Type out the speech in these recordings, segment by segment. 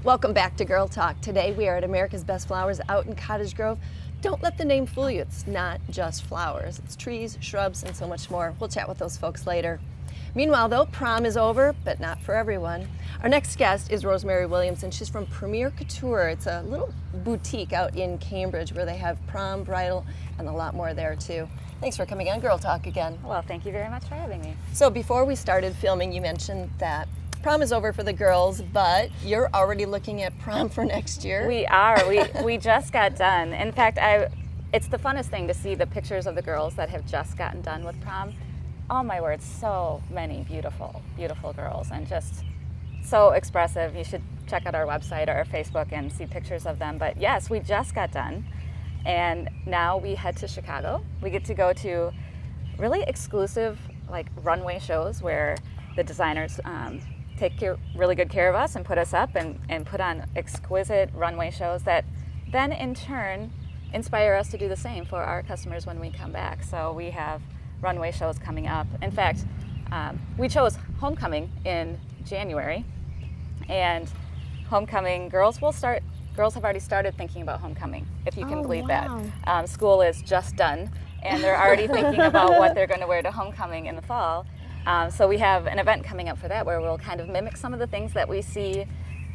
Welcome back to Girl Talk. Today we are at America's Best Flowers out in Cottage Grove. Don't let the name fool you. It's not just flowers. It's trees, shrubs, and so much more. We'll chat with those folks later. Meanwhile, though, prom is over, but not for everyone. Our next guest is Rosemary Williams, and she's from Couture. It's a little boutique out in Cambridge where they have prom, bridal, and a lot more there, too. Thanks for coming on Girl Talk again. Well, thank you very much for having me. So before we started filming, you mentioned that prom is over for the girls, but you're already looking at prom for next year. We are. We just got done. In fact, it's the funnest thing to see the pictures of the girls that have just gotten done with prom. Oh my word, so many beautiful, beautiful girls, and just so expressive. You should check out our website or our Facebook and see pictures of them. But yes, we just got done, and now we head to Chicago. We get to go to really exclusive runway shows where the designers take really good care of us and put us up and put on exquisite runway shows that then in turn inspire us to do the same for our customers when we come back. So we have runway shows coming up. In fact, we chose homecoming in January, and homecoming girls have already started thinking about homecoming, if you can believe wow. that. School is just done and they're already thinking about what they're going to wear to homecoming in the fall. So we have an event coming up for that where we'll kind of mimic some of the things that we see,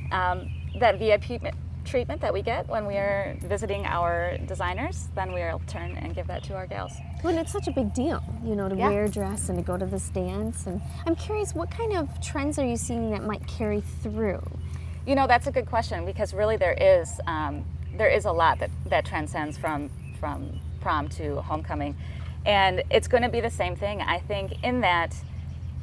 that VIP treatment that we get when we are visiting our designers. Then we'll turn and give that to our gals. Well, it's such a big deal, you know, to wear a dress and to go to this dance. And I'm curious, what kind of trends are you seeing that might carry through? You know, that's a good question, because really there is a lot that transcends from prom to homecoming. And it's going to be the same thing, I think, in that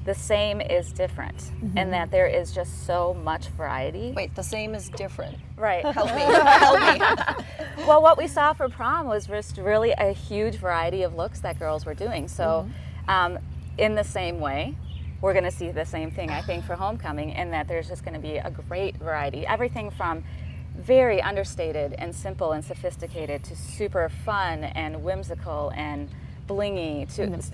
the same is different, and that there is just so much variety. Wait, the same is different. Right. Help me. Help me. Well, what we saw for prom was just really a huge variety of looks that girls were doing. So in the same way, we're going to see the same thing, I think, for homecoming, in that there's just going to be a great variety. Everything from very understated and simple and sophisticated to super fun and whimsical and blingy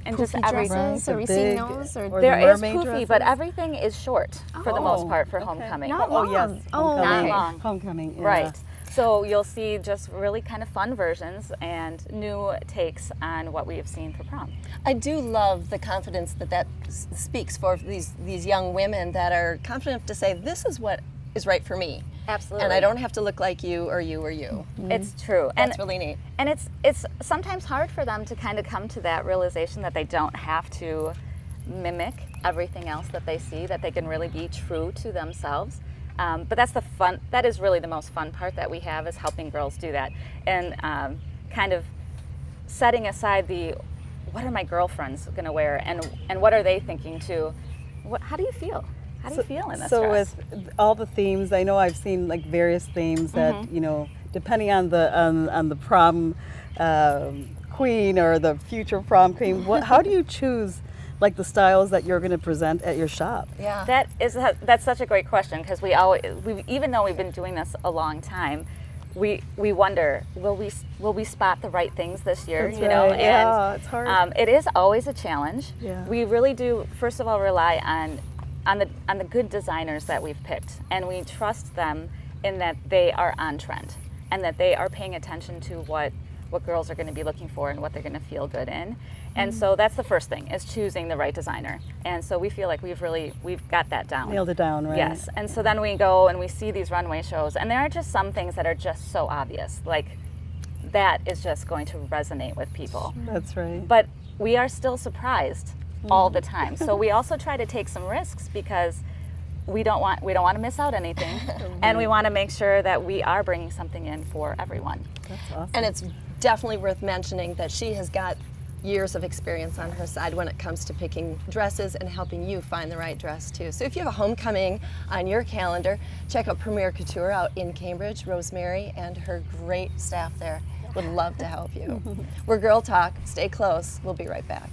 and just everything. Dresses, are we seeing those? Or there the is poofy, dresses? but everything is short for the most part for okay. homecoming. Not Oh long. yes, Oh, Not long. Homecoming, yeah. Right. So you'll see just really kind of fun versions and new takes on what we have seen for prom. I do love the confidence that speaks for these young women that are confident to say, this is what is right for me. Absolutely. And I don't have to look like you or you or you. It's true. That's really neat. And it's sometimes hard for them to kind of come to that realization that they don't have to mimic everything else that they see, that they can really be true to themselves. But that's the fun, that is really the most fun part that we have, is helping girls do that. And kind of setting aside what are my girlfriends going to wear, and what are they thinking too? How do you feel? How do you feel in this So dress? with all the themes, I know I've seen various themes that, you know, depending on the prom queen or the future prom queen, how do you choose the styles that you're going to present at your shop? Yeah. That's such a great question, because we even though we've been doing this a long time, we wonder, will we spot the right things this year? That's you know, right. Yeah, it's hard. It is always a challenge. Yeah. We really do, first of all, rely on the good designers that we've picked, and we trust them in that they are on trend and that they are paying attention to what girls are going to be looking for and what they're going to feel good in. And so that's the first thing, is choosing the right designer. And so we feel like we've got that down. Nailed it down, right? Yes. And so then we go and we see these runway shows, and there are just some things that are just so obvious, that is just going to resonate with people. That's right. But we are still surprised all the time. So we also try to take some risks, because we don't want to miss out anything, and we want to make sure that we are bringing something in for everyone. That's awesome. And it's definitely worth mentioning that she has got years of experience on her side when it comes to picking dresses and helping you find the right dress too. So if you have a homecoming on your calendar, check out Premier Couture out in Cambridge. Rosemary and her great staff there would love to help you. We're Girl Talk. Stay close. We'll be right back.